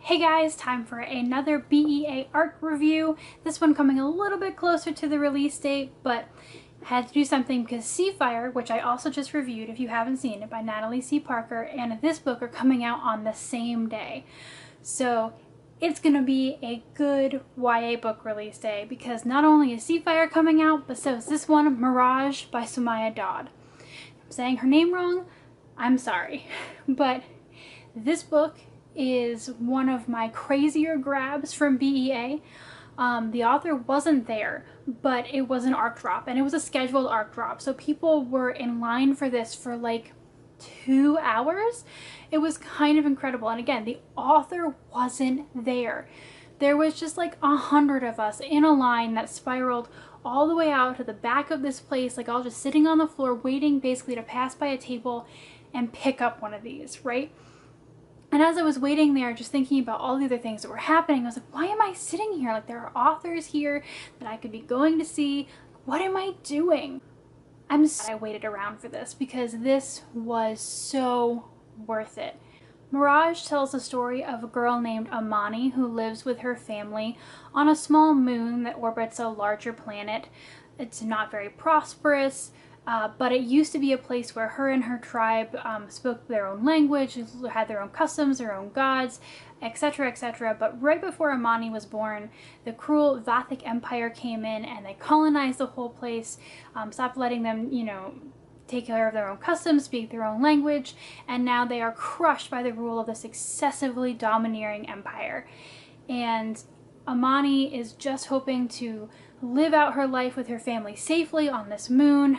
Hey guys, time for another BEA arc review. This one coming a little bit closer to the release date, but I had to do something because Seafire, which I also just reviewed if you haven't seen it, by Natalie C. Parker, and this book are coming out on the same day. So it's gonna be a good YA book release day because not only is Seafire coming out, but so is this one, Mirage by Somaiya Daud. If I'm saying her name wrong, I'm sorry. But this book is one of my crazier grabs from BEA. The author wasn't there, but it was an arc drop, and it was a scheduled arc drop, so people were in line for this for like 2 hours. It was kind of incredible, and again, the author wasn't there. There was just like 100 of us in a line that spiraled all the way out to the back of this place, like all just sitting on the floor waiting basically to pass by a table and pick up one of these, right? And as I was waiting there, just thinking about all the other things that were happening, I was like, why am I sitting here? Like, there are authors here that I could be going to see. What am I doing? I'm sad I waited around for this because this was so worth it. Mirage tells the story of a girl named Amani who lives with her family on a small moon that orbits a larger planet. It's not very prosperous. But it used to be a place where her and her tribe spoke their own language, had their own customs, their own gods, etc., etc. But right before Amani was born, the cruel Vathic Empire came in and they colonized the whole place, stopped letting them, take care of their own customs, speak their own language, and now they are crushed by the rule of this excessively domineering empire. And Amani is just hoping to live out her life with her family safely on this moon,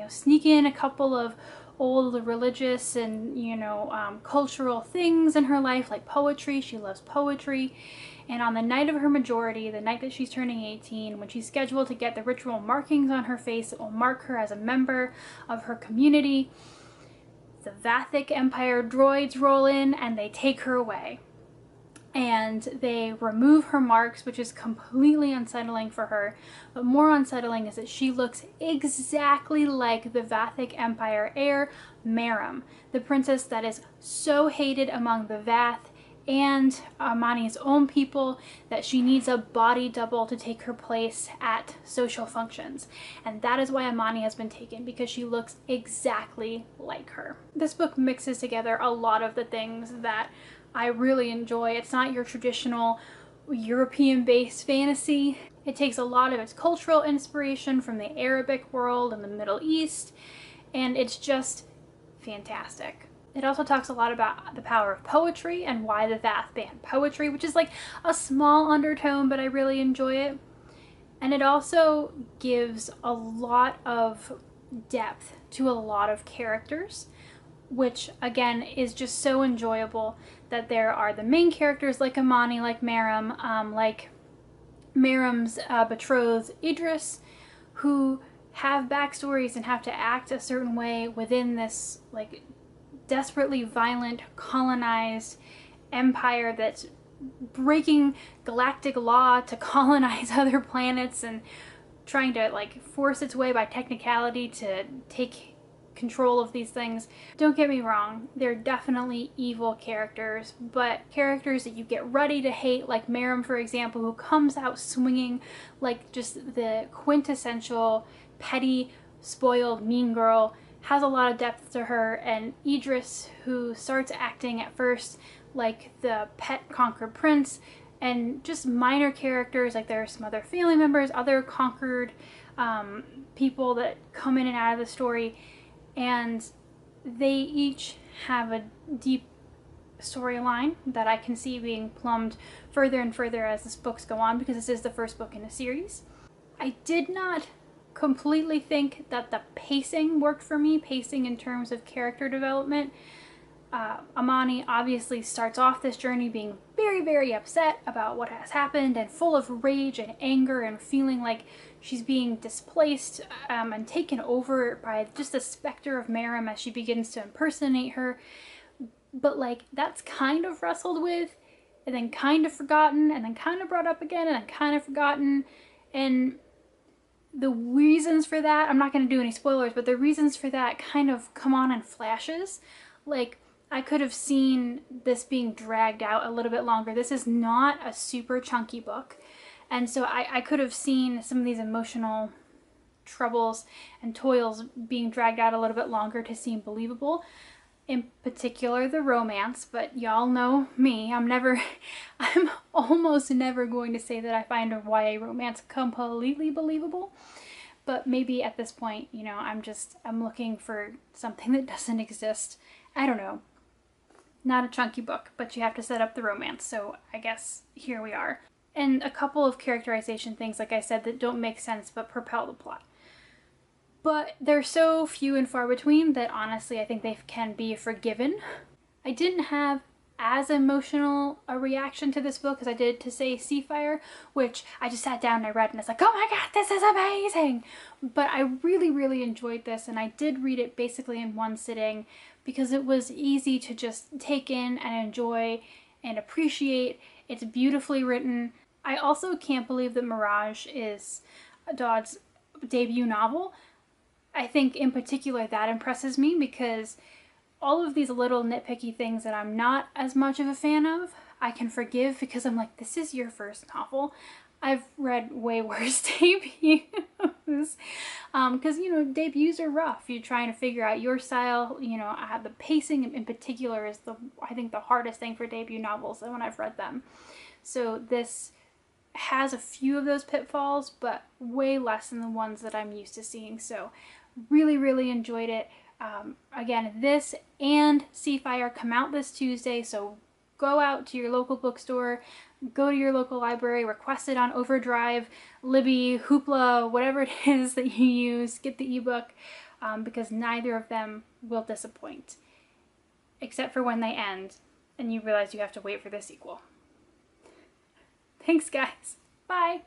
sneak in a couple of old religious and, cultural things in her life, like poetry. She loves poetry. And on the night of her majority, the night that she's turning 18, when she's scheduled to get the ritual markings on her face that will mark her as a member of her community, the Vathic Empire droids roll in and they take her away. And they remove her marks, which is completely unsettling for her. But more unsettling is that she looks exactly like the Vathic Empire heir, Meram, the princess that is so hated among the Vath and Amani's own people that she needs a body double to take her place at social functions. And that is why Amani has been taken, because she looks exactly like her. This book mixes together a lot of the things that I really enjoy. It's not your traditional European-based fantasy. It takes a lot of its cultural inspiration from the Arabic world and the Middle East, and it's just fantastic. It also talks a lot about the power of poetry and why the Vath banned poetry, which is like a small undertone, but I really enjoy it. And it also gives a lot of depth to a lot of characters, which again is just so enjoyable. That there are the main characters like Amani, like Meram, like Meram's betrothed Idris, who have backstories and have to act a certain way within this like desperately violent colonized empire that's breaking galactic law to colonize other planets and trying to like force its way by technicality to take control of these things. Don't get me wrong, they're definitely evil characters, but characters that you get ready to hate, like Meram, for example, who comes out swinging like just the quintessential petty, spoiled, mean girl, has a lot of depth to her, and Idris, who starts acting at first like the pet conquered prince, and just minor characters, like there are some other family members, other conquered people that come in and out of the story, and they each have a deep storyline that I can see being plumbed further and further as the books go on, because this is the first book in a series. I did not completely think that the pacing worked for me, pacing in terms of character development. Amani obviously starts off this journey being very, very upset about what has happened and full of rage and anger and feeling like she's being displaced and taken over by just the specter of Meram as she begins to impersonate her. But like that's kind of wrestled with and then kind of forgotten and then kind of brought up again and then kind of forgotten. And the reasons for that, I'm not going to do any spoilers, but the reasons for that kind of come on in flashes. Like I could have seen this being dragged out a little bit longer. This is not a super chunky book. And so I could have seen some of these emotional troubles and toils being dragged out a little bit longer to seem believable. In particular, the romance, but y'all know me. I'm almost never going to say that I find a YA romance completely believable. But maybe at this point, you know, I'm looking for something that doesn't exist. I don't know. Not a chunky book, but you have to set up the romance, so I guess here we are. And a couple of characterization things, like I said, that don't make sense but propel the plot. But they're so few and far between that honestly I think they can be forgiven. I didn't have as emotional a reaction to this book as I did to, say, Seafire, which I just sat down and I read and it's like, oh my god, this is amazing! But I really, really enjoyed this, and I did read it basically in one sitting because it was easy to just take in and enjoy and appreciate. It's beautifully written. I also can't believe that Mirage is Daud's debut novel. I think in particular that impresses me because all of these little nitpicky things that I'm not as much of a fan of, I can forgive because I'm like, this is your first novel. I've read way worse debuts. Because, you know, debuts are rough. You're trying to figure out your style. You know, the pacing in particular is I think the hardest thing for debut novels when I've read them. So this has a few of those pitfalls, but way less than the ones that I'm used to seeing. So really, really enjoyed it. Again, this and Seafire come out this Tuesday, so go out to your local bookstore, go to your local library, request it on Overdrive, Libby, Hoopla, whatever it is that you use, get the ebook, because neither of them will disappoint, except for when they end and you realize you have to wait for the sequel. Thanks, guys. Bye.